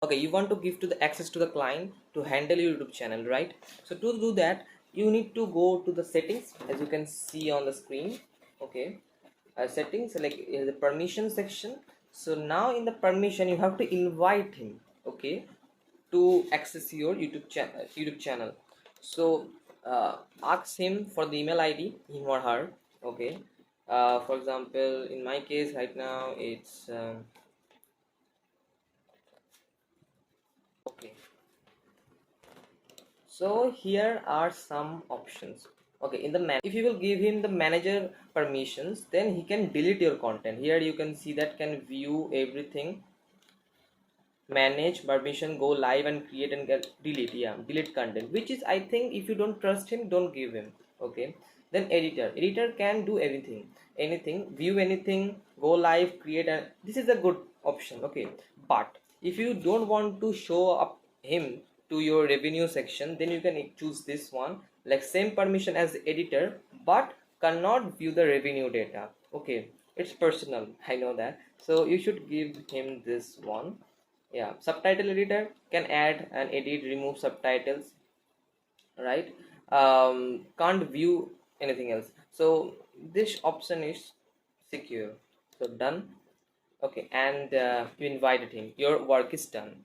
Okay, you want to give to the access to the client to handle your YouTube channel, right? So to do that, you need to go to the settings, as you can see on the screen. Okay, settings, like the permission section. So now in the permission, you have to invite him, okay, to access your YouTube channel. So ask him for the email ID, him or her. Okay, for example, in my case right now it's okay. So here are some options. Okay, in the man, if you will give him the manager permissions, then he can delete your content. Here you can see that can view everything, manage permission, go live and create and get delete. Yeah, delete content, which is, I think, if you don't trust him, don't give him. Okay, then editor can do anything, view anything, go live, create, and this is a good option. Okay, but if you don't want to show up him to your revenue section, then you can choose this one, like same permission as the editor, but cannot view the revenue data. Okay, it's personal, I know that, so you should give him this one. Yeah, subtitle editor can add and edit, remove subtitles, right? Can't view anything else, so this option is secure. So done. Okay, and you invited him, your work is done.